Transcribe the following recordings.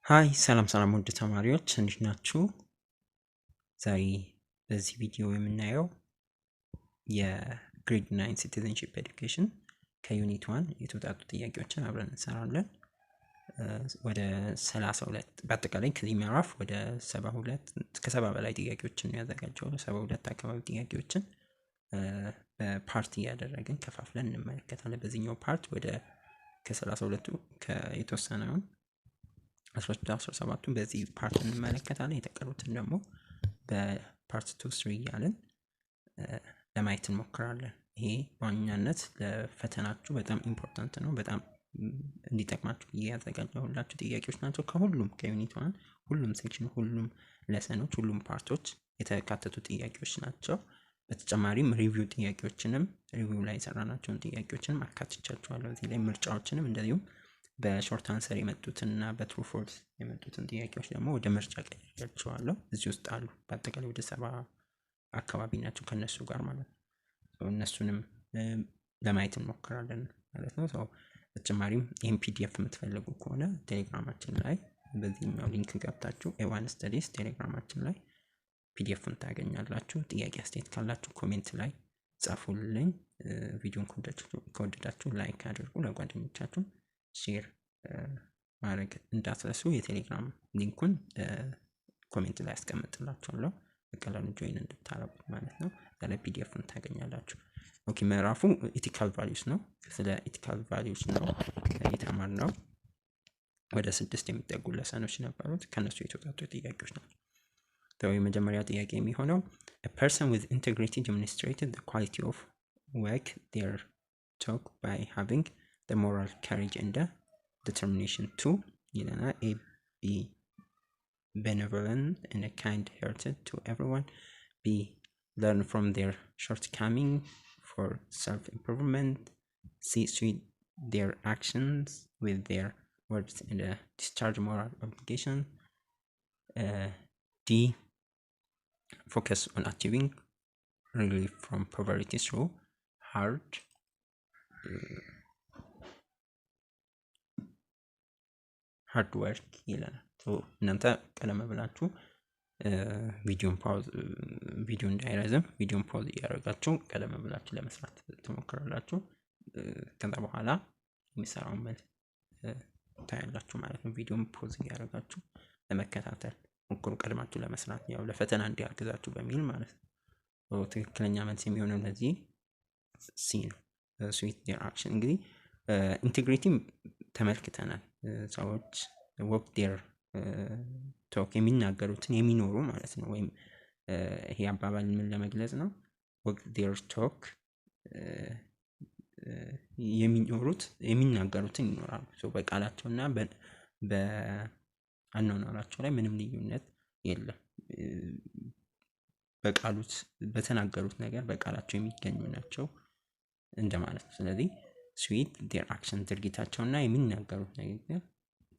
ሃይ ሰላም ውድ ተማሪዎች እንዴት ናችሁ? ዛሬ በዚህ ቪዲዮ የምናየው የግሬድ 9 ሲቲዝንሺፕ ኤዱኬሽን ከዩኒት 1 የተውጣጡ ጥያቄዎችን አብረን እንሰራለን። ወደ 32 በአጠቃላይ ከዚህ ምዕራፍ ወደ 72 ከ70 በላይ ጥያቄዎችን ያዘጋጀው 72 አካባቢ ጥያቄዎችን በፓርት እያደረግን ከፋፍለን እንመለከታለን። በዚህኛው ፓርት ወደ ከ32ቱ የተወሰነውን 17ቱን በዚህ ፓርት እንመለከታለን። የተቀሩትን ደግሞ በፓርት 2 3 እያልን ለማየት እንሞክራለን። ይሄ በዋናነት ለፈተናችሁ በጣም ኢምፖርታንት ነው። በጣም እንዲጠቅማችሁ ያዘጋጀሁላችሁ ጥያቄዎች ናቸው። ከሁሉም ከዩኒት 1 ሁሉም ሴክሽን፣ ሁሉም ለሰኖች፣ ሁሉም ፓርቶች የተካተቱ ጥያቄዎች ናቸው። በተጨማሪም ሪቪው ጥያቄዎችንም ሪቪው ላይ የሰራናቸውን ጥያቄዎችንም አካትቻቸዋለሁ። እዚህ ላይ ምርጫዎችንም እንደዚሁም በሾርት አንሰር የመጡትና በትሩ ፎልስ የመጡትን ጥያቄዎች ደግሞ ወደ ምርጫ ቀይሬያቸዋለሁ። እዚህ ውስጥ አሉ። በአጠቃላይ ወደ 70 አካባቢ ናቸው ከነሱ ጋር ማለት ነው። እነሱንም ለማየት እንሞክራለን ማለት ነው። በተጨማሪም ይህን ፒዲኤፍ የምትፈልጉ ከሆነ ቴሌግራማችን ላይ በዚህኛው ሊንክ ገብታችሁ ኤዋን ስተዲስ ቴሌግራማችን ላይ ፒዲኤፍን ታገኛላችሁ። ጥያቄ አስተያየት ካላችሁ ኮሜንት ላይ ጻፉልኝ። ቪዲዮን ከወደዳችሁ ላይክ አድርጉ። ለጓደኞቻችሁ ሼር ማድረግ እንዳትረሱ። የቴሌግራም ሊንኩን ኮሜንት ላይ አስቀምጥላችኋለሁ በቀላሉ ጆይን እንድታረጉት ማለት ነው። እዛ ላይ ፒዲኤፍን ታገኛላችሁ። ኦኬ፣ ምዕራፉ ኢቲካል ቫልዩስ ነው። ስለ ኢቲካል ቫልዩስ ነው የተማርነው። ወደ 6 የሚጠጉ ለሰኖች ነበሩት። ከነሱ የተውጣጡ ጥያቄዎች ናቸው። የመጀመሪያ ጥያቄ የሚሆነው a person with integrity demonstrated the quality of work their talk by having the moral courage and the determination to ይለናል። A be benevolent and kind-hearted to everyone. B learn from their shortcoming for self-improvement. C suit their actions with their words and discharge moral obligation. D focus on achieving relief from poverty through hard ወርክ ይለናል። እናንተ ቀደም ብላችሁ ቪዲዮ እንዳይረዝም ቪዲዮን ፖዝ እያደረጋችሁ ቀደም ብላችሁ ለመስራት ትሞክራላችሁ። ከዛ በኋላ የሚሰራውን መልስ ታያላችሁ ማለት ነው። ቪዲዮን ፖዝ እያደረጋችሁ ለመከታተል ሞክሩ፣ ቀድማችሁ ለመስራት ያው ለፈተና እንዲያግዛችሁ በሚል ማለት ነው። ትክክለኛ መልስ የሚሆነው ለዚህ ሲ ነው። ስዊት ዴር አክሽን። እንግዲህ ኢንቴግሪቲ ተመልክተናል። ሰዎች ወክ ዴር ቶክ የሚናገሩትን የሚኖሩ ማለት ነው። ወይም ይሄ አባባል ምን ለመግለጽ ነው? ወክ ዴር ቶክ የሚናገሩትን ይኖራሉ። በቃላቸውና በአኗኗራቸው ላይ ምንም ልዩነት የለም። በተናገሩት ነገር በቃላቸው የሚገኙ ናቸው እንደማለት ነው። ስለዚህ ስዊት ዴር አክሽን ድርጊታቸውና የሚናገሩት ነገር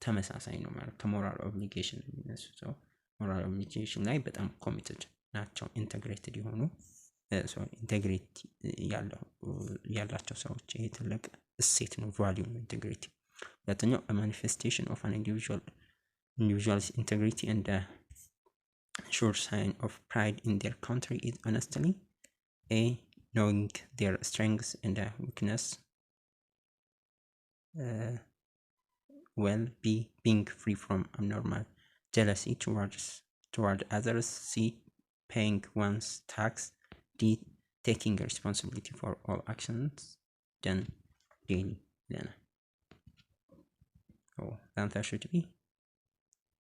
ተመሳሳይ ነው ማለት ከሞራል ኦብሊጌሽን የሚነሱ ሰው ሞራል ኦብሊጌሽን ላይ በጣም ኮሚትድ ናቸው። ኢንተግሬትድ የሆኑ ኢንቴግሪቲ ያላቸው ሰዎች ይሄ ትልቅ እሴት ነው፣ ቫልዩ ነው ኢንቴግሪቲ። ሁለተኛው ማኒፌስቴሽን ኦፍ አን ኢንዲቪጁዋልስ ኢንቴግሪቲ ኤንድ sure sign of pride in their country is honestly A knowing their strengths and weakness, well B being free from abnormal jealousy toward others, C paying one's tax, D taking responsibility for all actions done daily. Then the answer should be,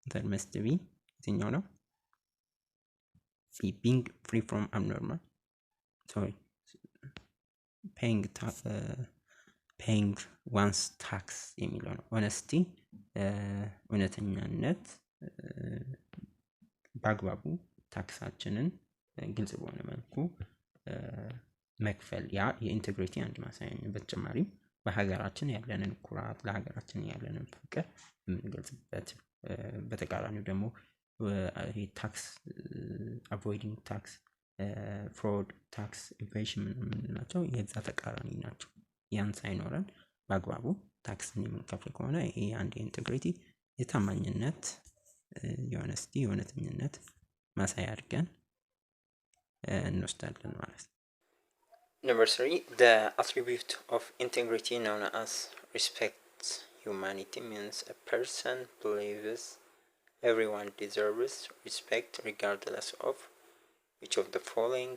there must be የትኛው ነው? being free from abnormal, paying one's tax የሚለው ነው። ሆነስቲ እውነተኛነት፣ በአግባቡ ታክሳችንን ግልጽ በሆነ መልኩ መክፈል፣ ያ የኢንቴግሪቲ አንድ ማሳያ ነው። በተጨማሪም በሀገራችን ያለንን ኩራት፣ ለሀገራችን ያለንን ፍቅር የምንገልጽበት፣ በተቃራኒው ደግሞ ታክስ አቮይዲንግ ታክስ ፍሮድ ታክስ ኢቬዥን ናቸው። የዛ ተቃራኒ ናቸው። ያን ሳይኖረን በአግባቡ ታክስን የምንከፍል ከሆነ ይሄ አንድ ኢንቴግሪቲ የታማኝነት የሆነስቲ የእውነተኝነት ማሳያ አድርገን እንወስዳለን ማለት ነው። Number 3, the attribute of integrity known as respect humanity means a person believes everyone deserves respect regardless of which of the following: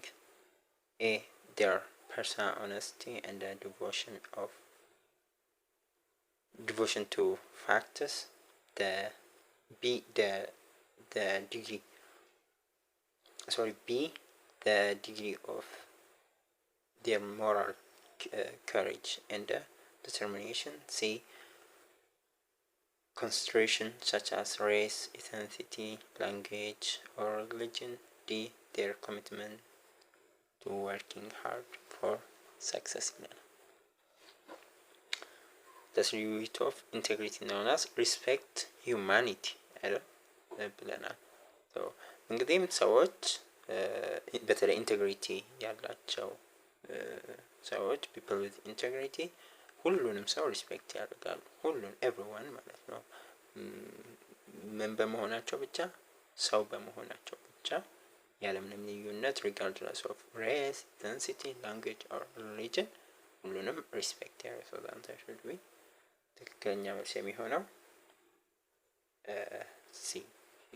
A, their personal honesty and the devotion to facts. B, the degree of their moral courage and determination. C, consideration such as race, ethnicity, language, or religion. D, their commitment to working hard for success. The attribute of integrity known as respect humanity ብለናል። እንግዲህም ሰዎች በተለይ ኢንቴግሪቲ ያላቸው ሰዎች people with integrity ሁሉንም ሰው ሪስፔክት ያደርጋሉ። ሁሉን ኤቭሪዋን ማለት ነው። ምን በመሆናቸው ብቻ? ሰው በመሆናቸው ብቻ ያለምንም ልዩነት regardless of race, ethnicity, language or religion ሁሉንም ሪስፔክት ያደርጋሉ። should we ትክክለኛ መልስ የሚሆነው ሲ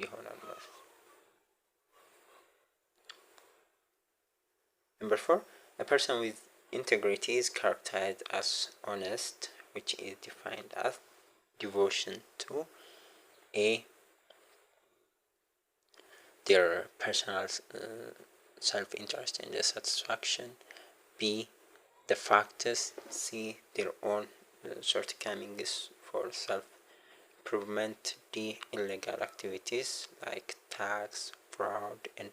ይሆናል ማለት ነው። Number 4, a person with integrity is characterized as honest, which is defined as devotion to A, their personal self-interest and satisfaction. B, the factors. C, their own shortcomings for self-improvement. D, illegal activities like tax, fraud, and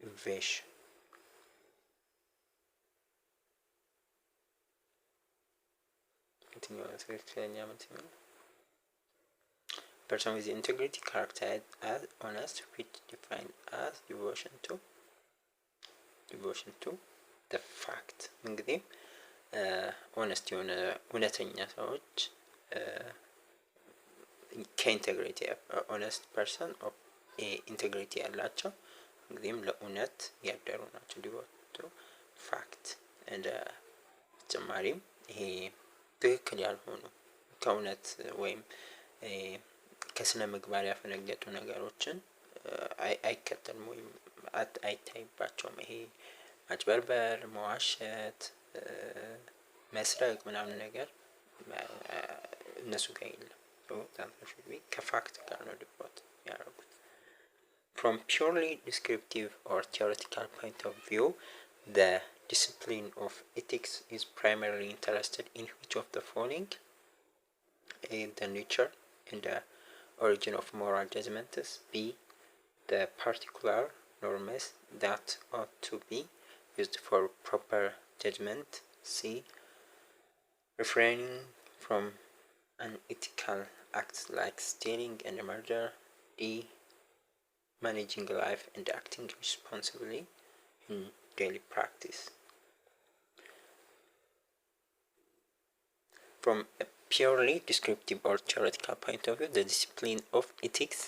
evasion. Person with integrity characterized as honest, which defined as devotion to the fact. እንግዲህ ኦነስት የሆነ እውነተኛ ሰዎች ከኢንቴግሪቲ ኦነስት ፐርሰን ኢንቴግሪቲ ያላቸው እንግዲህም ለእውነት ያደሩ ናቸው። ዲቮት ፋክት እንደ ተጨማሪም ይሄ ትክክል ያልሆኑ ከእውነት ወይም ከስነ ምግባር ያፈነገጡ ነገሮችን አይከተልም ወይም አይታይባቸውም። ይሄ ማጭበርበር፣ መዋሸት፣ መስረቅ ምናምን ነገር እነሱ ጋር የለም። ከፋክት ጋር ነው ዲቮት ያደረጉት። From purely descriptive or theoretical point of view, the discipline of ethics is primarily interested in which of the following: A, the nature and the origin of moral judgments. B, the particular norms that ought to be used for proper judgment. C, refraining from unethical acts like stealing and murder. D, managing life and acting responsibly in daily practice. From a purely descriptive or theoretical point of view, the discipline of ethics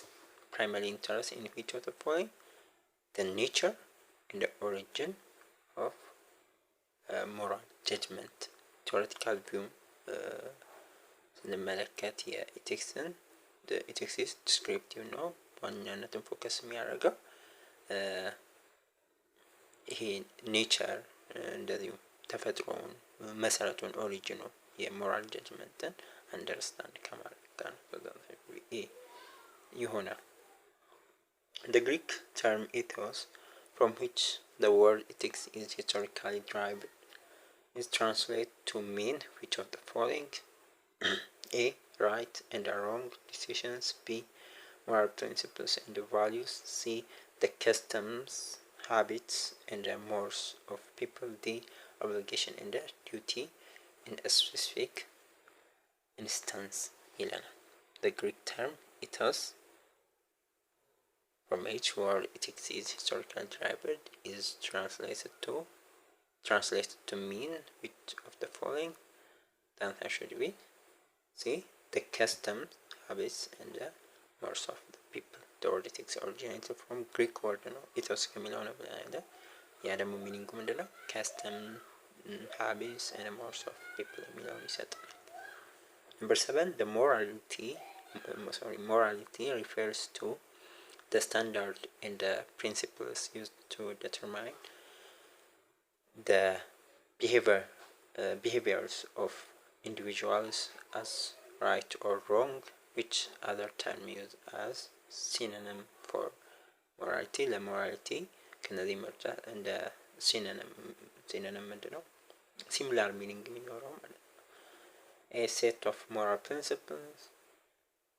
primarily interests in which of the following: the nature and the origin of moral judgment. theoretical view ስንመለከት የኢቲክስን ኢቲክስ ኢዝ ዲስክሪፕቲቭ ነው። በዋናነትም ፎከስ የሚያደርገው ይሄ ኔቸር እንደዚሁ ተፈጥሮውን መሰረቱን ኦሪጂኑ የሞራል ጀጅመንትን አንደርስታንድ ከማድረግ ጋር ይሆናል። The Greek term ethos, from which the word ethics is historically derived, is translated to mean which of the following: A, right and wrong decisions. B, moral principles and values. C, the customs, habits and mores of people. D, obligation and duty in a specific instance. The Greek term ethos, from which word ethics is historically derived, is translated to mean which of the following? The answer should be C, the customs, habits and the mores of the people. The word ethics originated from Greek word ነው ኢቶስ ከሚለው ነው ብለናል። ያ ደግሞ ሚኒንጉ ምንድነው? custom, habits and mores of people የሚለውን ይሰጣል። Number 7, the morality refers to the standard and the principles used to determine the behaviors of individuals as right or wrong, which other term used as synonym for morality. The morality ከነዚህ ምርጫ እንደ synonym ምንድነው? similar meaning የሚኖረው ማለት ነው። A set of moral principles,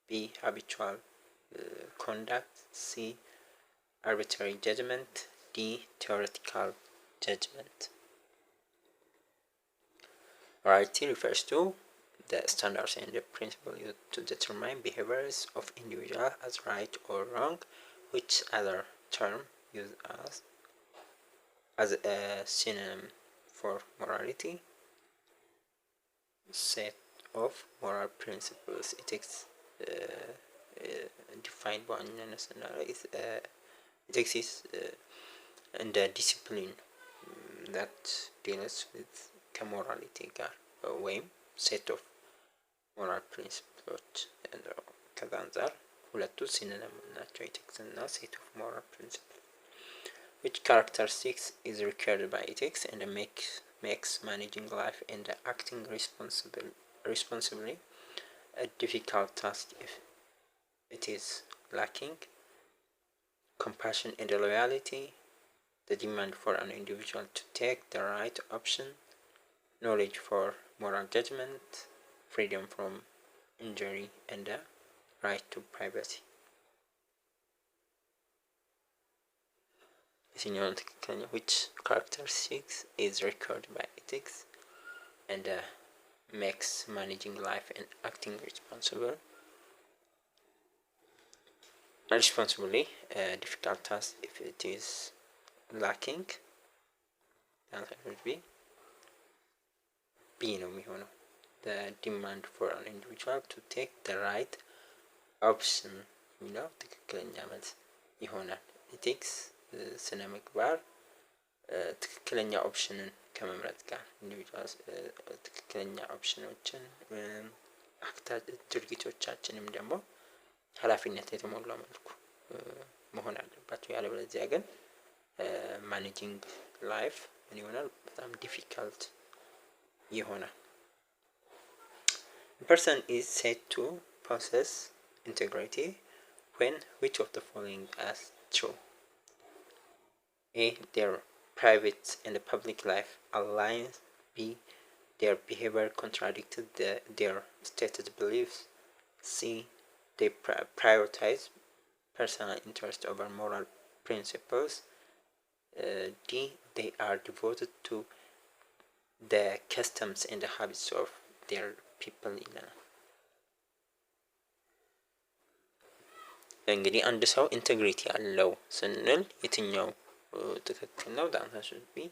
B habitual conduct, C arbitrary judgment, D theoretical judgment. Morality refers to the standards and the principles used to determine behaviors of individuals as right or wrong, which other term used as a synonym for morality. Set of moral principles, ethics defined by ethics is and the discipline that deals with ከሞራሊቲ ጋር ወይም ሴት ኦፍ ሞራል ፕሪንሲፕሎች ከዛ አንጻር ሁለቱ ሲኖኒም ናቸው ኤቲክስ እና ሴት ኦፍ ሞራል ፕሪንሲፕል which characteristics is required by ethics and makes managing life and acting responsibly a difficult task if it is lacking compassion and loyalty, the demand for an individual to take the right option, knowledge for moral judgment, freedom from injury, and the right to privacy. Which characteristics is required by ethics and makes managing life and acting responsibly a difficult task if it is lacking? The answer would be B ነው የሚሆነው the demand for an individual to take the right option የሚለው ትክክለኛ መልስ ይሆናል። ethics ስነ ምግባር ትክክለኛ ኦፕሽንን ከመምረጥ ጋር ኢንዲቪጁዋልስ ትክክለኛ ኦፕሽኖችን ድርጊቶቻችንም ደግሞ ኃላፊነት የተሞላው መልኩ መሆን አለባቸው። ያለበለዚያ ግን ማኔጂንግ ላይፍ ምን ይሆናል? በጣም ዲፊካልት ይሆናል። A person is said to possess integrity when which of the following is true? A. Their private and public life aligns. B. Their behavior contradicted their stated beliefs. C. They prioritize personal interest over moral principles. D. They are devoted to the customs and the habits of their people. እንግዲህ አንድ ሰው ኢንቴግሪቲ አለው ስንል የትኛው ትክክል ነው? ዳንታ should be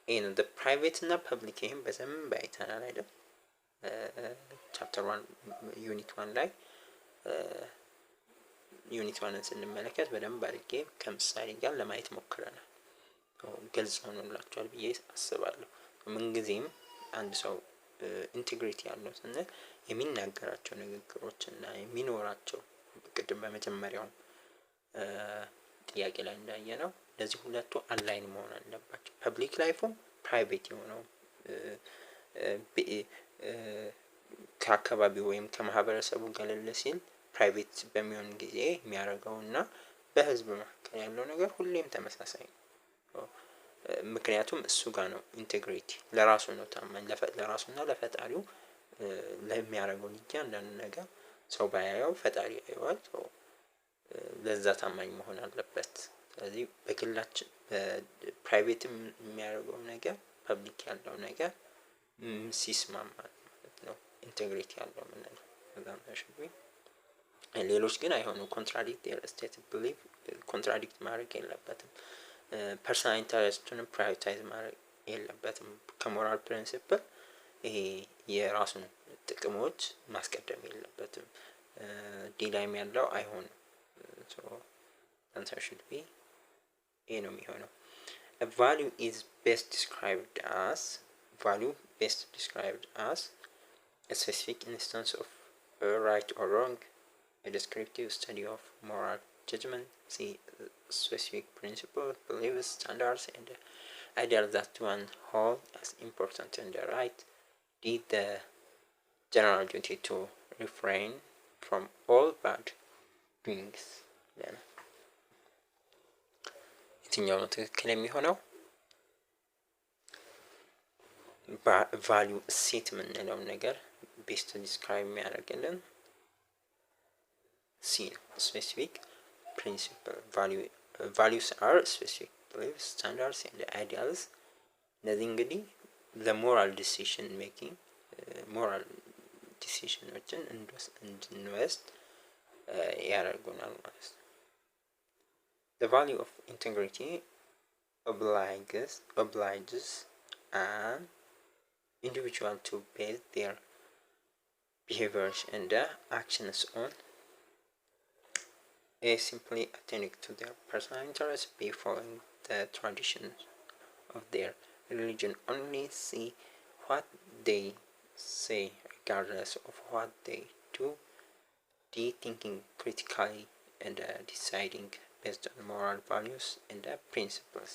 A ነው። the private እና public ይሄን በደንብ አይተናል አይደል? ቻፕተር 1 ዩኒት 1 ላይ ዩኒት 1ን ስንመለከት በደንብ አድርጌ ከምሳሌ ጋር ለማየት ሞክረናል። ግልጽ ሆኖላችኋል ብዬ አስባለሁ። ምንጊዜም አንድ ሰው ኢንቴግሪቲ ያለው ስንል የሚናገራቸው ንግግሮች እና የሚኖራቸው ቅድም በመጀመሪያው ጥያቄ ላይ እንዳየነው ለዚህ ሁለቱ አላይን መሆን አለባቸው። ፐብሊክ ላይፉም ፕራይቬት የሆነው ከአካባቢው ወይም ከማህበረሰቡ ገለል ሲል ፕራይቬት በሚሆን ጊዜ የሚያደርገውና በህዝብ መካከል ያለው ነገር ሁሌም ተመሳሳይ ነው። ምክንያቱም እሱ ጋር ነው ኢንቴግሪቲ ለራሱ ነው ታማኝ ለራሱና ለፈጣሪው ለሚያደርገው እያንዳንዱ ነገር ሰው ባያየው ፈጣሪ ያየዋል። ለዛ ታማኝ መሆን አለበት። ስለዚህ በግላችን በፕራይቬት የሚያደርገው ነገር ፐብሊክ ያለው ነገር ሲስማማ ማለት ነው ኢንቴግሪቲ ያለው ማለት ነው። በጣም ተሽብይ ሌሎች ግን አይሆኑ ኮንትራዲክት their stated belief ኮንትራዲክት ማድረግ የለበትም። ፐርሰናል ኢንተረስቱን ፕራዮሪታይዝ ማድረግ የለበትም። ከሞራል ፕሪንሲፕል ይሄ የራሱን ጥቅሞች ማስቀደም የለበትም። ዲ ላይም ያለው አይሆንም። ሶ answer should be A ነው የሚሆነው። A value is best described as a specific instance of right or wrong, a descriptive study of moral judgment, see specific principles, beliefs, standards, and ideals that one hold as important and right. Did the general duty to refrain from all bad doings. የትኛው ነው ትክክል የሚሆነው? ቫሊዩ እሴት የምንለውን ነገር ቤስት ዲስክራይብ የሚያደርግልን ሲ ነው። ስፔሲፊክ ፕሪንሲፕል ቫሊዩስ አር ስፔሲፊክ ቢሊፍስ ስታንዳርድስ ኤንድ አይዲያልስ። እነዚህ እንግዲህ ለሞራል ዲሲሽን ሜኪንግ ሞራል ዲሲሽኖችን እንድንወስድ ያደርጉናል ማለት ነው። The value of integrity obliges an individual to base their behaviors and actions on A. Simply attending to their personal interests. B. Following the traditions of their religion. Only C. What they say regardless of what they do. D. Thinking critically and deciding based on moral values and principles.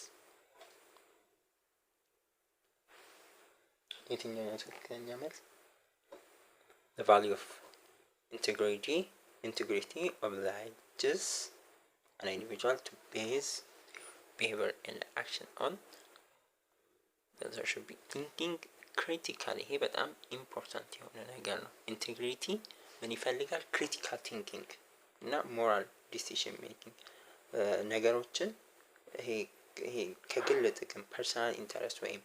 የትኛው ነው ትክክለኛ መልስ? The value of integrity obliges an individual to base behavior and action on there should be thinking critically. ይሄ በጣም ኢምፖርታንት የሆነ ነገር ነው። ኢንቴግሪቲ ምን ይፈልጋል? ክሪቲካል ቲንኪንግ እና ሞራል ዲሲሽን ሜኪንግ ነገሮችን ይሄ ከግል ጥቅም ፐርሰናል ኢንተረስት ወይም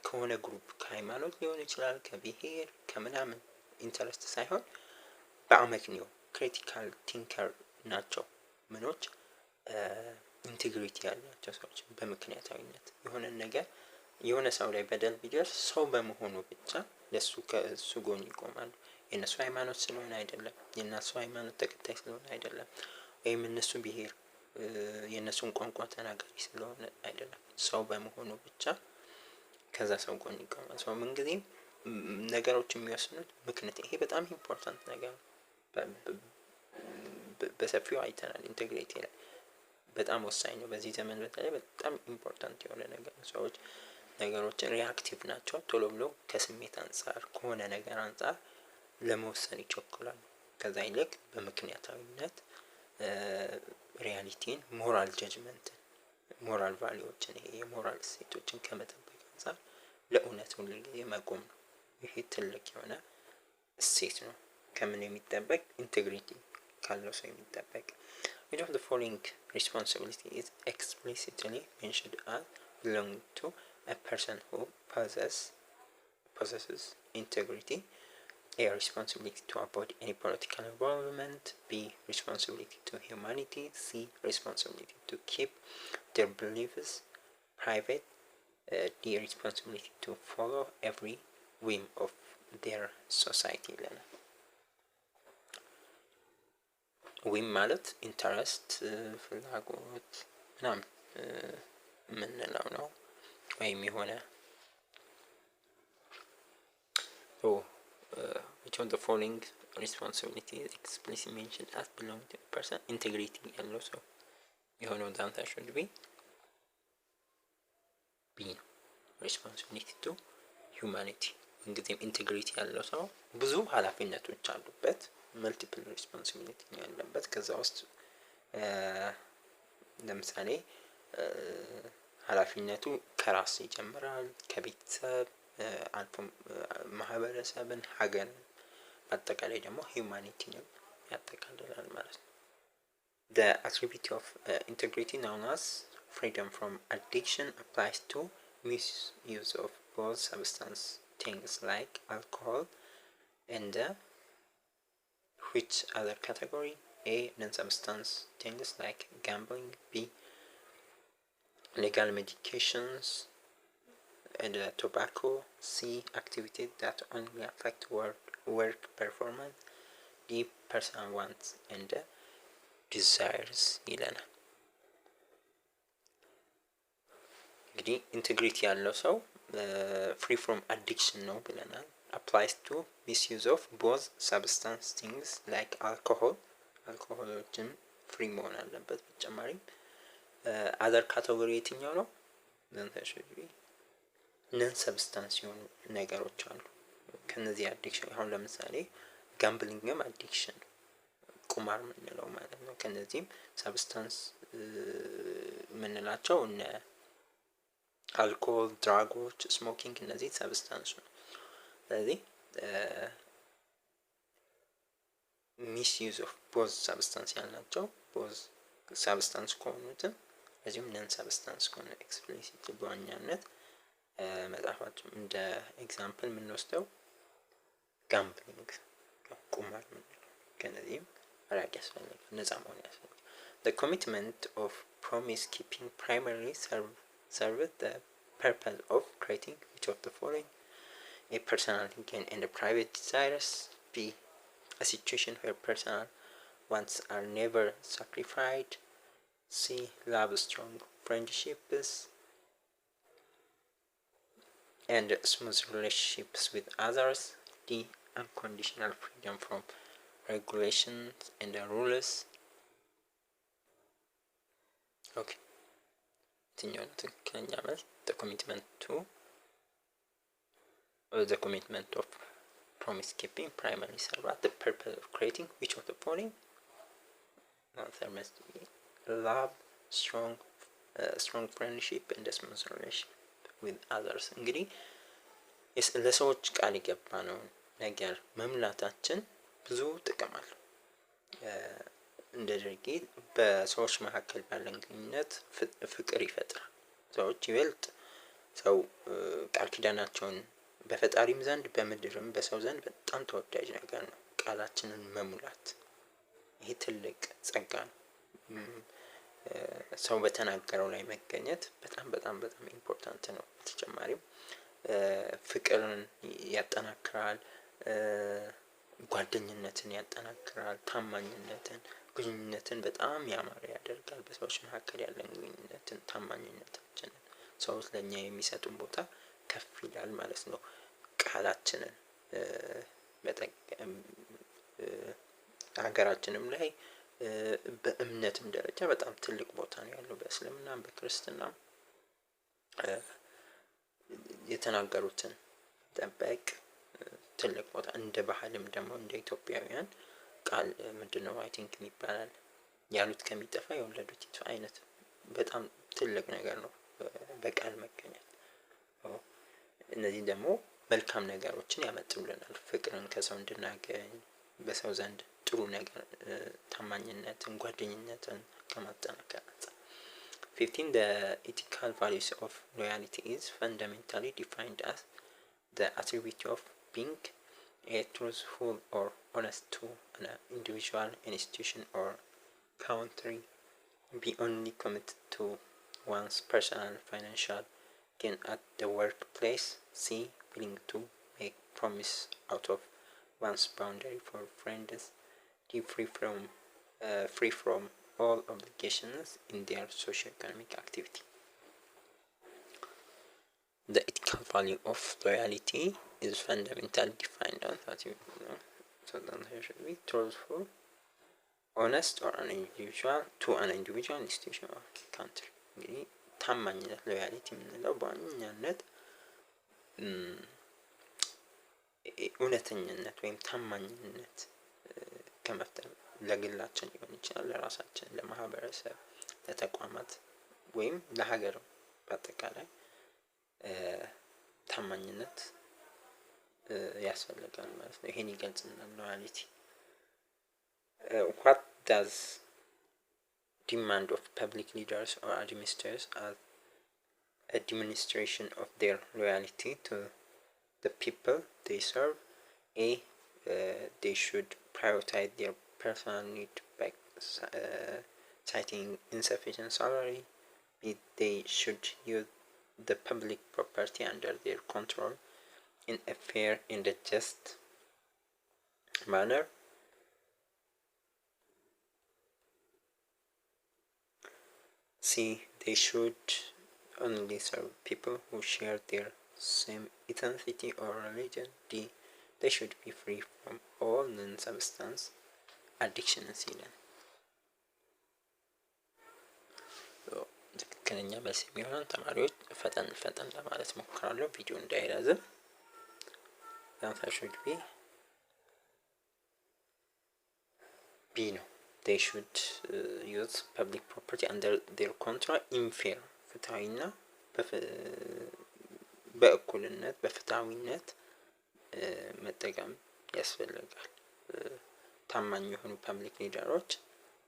ከሆነ ግሩፕ ከሃይማኖት ሊሆን ይችላል ከብሄር ከምናምን ኢንተረስት ሳይሆን በአመክንዮ ክሪቲካል ቲንከር ናቸው። ምኖች ኢንቴግሪቲ ያላቸው ሰዎች በምክንያታዊነት የሆነ ነገር የሆነ ሰው ላይ በደል ቢደርስ ሰው በመሆኑ ብቻ ለሱ ከሱ ጎን ይቆማሉ። የነሱ ሃይማኖት ስለሆነ አይደለም፣ የነሱ ሃይማኖት ተከታይ ስለሆነ አይደለም፣ ወይም እነሱ ብሄር የነሱን ቋንቋ ተናጋሪ ስለሆነ አይደለም፣ ሰው በመሆኑ ብቻ ከዛ ሰው ጎን ይቆማል። ሰው ምን ጊዜ ነገሮች የሚወስኑት ምክንያት ይሄ በጣም ኢምፖርታንት ነገር በሰፊው አይተናል። ኢንቴግሪቲ ላይ በጣም ወሳኝ ነው። በዚህ ዘመን በተለይ በጣም ኢምፖርታንት የሆነ ነገር ነው። ሰዎች ነገሮችን ሪአክቲቭ ናቸው። ቶሎ ብሎ ከስሜት አንፃር ከሆነ ነገር አንፃር ለመወሰን ይቸኩላሉ። ከዛ ይልቅ በምክንያታዊነት ሪያሊቲን ሞራል ጀጅመንትን ሞራል ቫሊዎችን ይሄ የሞራል እሴቶችን ከመጠበቅ አንፃር ለእውነት ሁሉ ጊዜ መቆም ነው። ይሄ ትልቅ የሆነ እሴት ነው። ከምን የሚጠበቅ? ኢንቴግሪቲ ካለው ሰው የሚጠበቅ። Which of the following responsibility is explicitly mentioned as belonging to a person who possesses integrity? A. Responsibility to avoid any political involvement. B. Responsibility to humanity. C. Responsibility to keep their beliefs private. D. Responsibility to follow every whim of their society. ዊም ማለት ኢንተረስት ፍላጎት ምናምን የምንለው ነው። ወይም የሆነ which of the following responsibility is explicitly mentioned as belonging to a person? integrity ያለው ሰው የሆነው answer should be B. responsibility to humanity። እንግዲህ ኢንቴግሪቲ ያለው ሰው ብዙ ኃላፊነቶች አሉበት። መልቲፕል ሪስፖንሲቢሊቲ ያለበት ከዛ ውስጥ ለምሳሌ ኃላፊነቱ ከራስ ይጀምራል፣ ከቤተሰብ አልፎ ማህበረሰብን፣ ሀገርን አጠቃላይ ደግሞ ሂዩማኒቲንም ያጠቃልላል ማለት ነው። The attribute of integrity known as freedom from addiction applies to misuse of both substance things like alcohol and which other category? A. Non-substance things like gambling. B. Legal medications and tobacco. C. Activities that only affect work performance. D. the personal wants and desires ይለናል። እንግዲህ ኢንቴግሪቲ ያለው ሰው ፍሪ ፍሮም አዲክሽን ነው ብለናል። applies to misuse of both substance things like alcohol አልኮሆሎችን ፍሪ መሆን አለበት። በተጨማሪም አዘር ካቴጎሪ የትኛው ነው? ነን ሰብስታንስ የሆኑ ነገሮች አሉ። ከነዚህ አዲክሽን አሁን ለምሳሌ ጋምብሊንግም አዲክሽን ቁማር የምንለው ማለት ነው። ከነዚህም ሰብስታንስ የምንላቸው እነ አልኮሆል፣ ድራጎች፣ ስሞኪንግ እነዚህ ሰብስታንስ ነው። ስለዚህ ሚስዩዝ ኦፍ ቦዝ ሰብስታንስ ያልናቸው ቦዝ ሰብስታንስ ከሆኑትም እዚሁም ነን ሰብስታንስ ከሆነ ኤክስፕሊሲት በዋኛነት መጽሐፋቸው እንደ ኤግዛምፕል የምንወስደው ጋምብሊንግ ቁማር የምንለው ከነዚህም ራቅ ያስፈልጋል፣ ነፃ መሆን ያስፈልጋል። The commitment of promise keeping primarily serves the purpose of creating which of the following: a personal gain and a private desires, b a situation where personal wants are never sacrificed, c love strong friendships and smooth relationships with others, d unconditional freedom from regulations and rules. Okay, the commitment to the commitment of promise keeping primarily serve the purpose of creating which of the following? Answer must be love, strong friendship and a smooth relationship with others. እንግዲህ ለሰዎች ቃል የገባነውን ነገር መምላታችን ብዙ ጥቅም አለው። እንደ ድርጊት በሰዎች መካከል ባለን ግንኙነት ፍቅር ይፈጥራል። ሰዎች ይበልጥ ሰው ቃል ኪዳናቸውን በፈጣሪም ዘንድ በምድርም በሰው ዘንድ በጣም ተወዳጅ ነገር ነው። ቃላችንን መሙላት ይሄ ትልቅ ጸጋ ነው። ሰው በተናገረው ላይ መገኘት በጣም በጣም በጣም ኢምፖርታንት ነው። በተጨማሪም ፍቅርን ያጠናክራል፣ ጓደኝነትን ያጠናክራል፣ ታማኝነትን፣ ግንኙነትን በጣም ያማረ ያደርጋል። በሰዎች መካከል ያለን ግንኙነትን፣ ታማኝነታችንን ሰዎች ለኛ የሚሰጡን ቦታ ከፍ ይላል ማለት ነው። ቃላችንን ሀገራችንም ላይ በእምነትም ደረጃ በጣም ትልቅ ቦታ ነው ያለው። በእስልምናም በክርስትናም የተናገሩትን ጠበቅ ትልቅ ቦታ እንደ ባህልም ደግሞ እንደ ኢትዮጵያውያን ቃል ምንድነው አይ ቲንክ ይባላል ያሉት ከሚጠፋ የወለዱት ይጥፋ አይነት በጣም ትልቅ ነገር ነው በቃል መገኘት። እነዚህ ደግሞ መልካም ነገሮችን ያመጡልናል። ፍቅርን ከሰው እንድናገኝ በሰው ዘንድ ጥሩ ነገር ታማኝነትን፣ ጓደኝነትን ከማጠናከር አንፃር 15 the ethical values of loyalty is fundamentally defined as the attribute of being a truthful or honest to an individual, institution or country, be only committed to one's personal financial gain at the workplace, c willing to make promise out of one's boundary for friends, d free from all obligations in their socio-economic activity. The ethical value of loyalty is fundamentally defined as so then here should be truthful, honest or an individual to an individual, institution or country. እንግዲህ ታማኝነት ሎያሊቲ የምንለው በዋነኛነት እውነተኝነት ወይም ታማኝነት ከመፍጠር ለግላችን ሊሆን ይችላል፣ ለራሳችን፣ ለማህበረሰብ፣ ለተቋማት ወይም ለሀገር በአጠቃላይ ታማኝነት ያስፈልጋል ማለት ነው። ይሄን ይገልጽልናል ሎያሊቲ። what does demand of public leaders or administrators as a demonstration of their loyalty to the people they serve? A they should prioritize their personal need by citing insufficient salary. B they should use the public property under their control in a fair and a just manner. C. They should only serve people who share their same ethnicity or religion. D. They should be free from all non-substance addictions ይላል። ትክክለኛ መልስ የሚሆነው ተማሪዎች ፈጠን ለማለት ሞክራለሁ ቪዲዮ እንዳይረዝም። should be B ነው። They should use public property under their control in fair ፍትሃዊና በእኩልነት በፍትሃዊነት መጠቀም ያስፈልጋል። ታማኝ የሆኑ ፐብሊክ ሊደሮች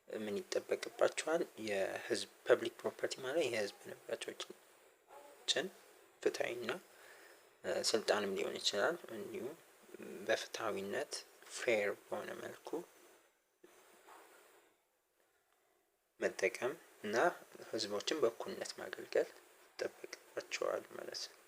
ምን ይጠበቅባቸዋል? የህዝብ ፐብሊክ ፕሮፐርቲ ማለት የህዝብ ንብረቶችን ፍትሃዊና ስልጣንም ሊሆን ይችላል እንዲሁም በፍትሃዊነት ፌር በሆነ መልኩ መጠቀም እና ህዝቦችን በእኩልነት ማገልገል ይጠበቅባቸዋል ማለት ነው።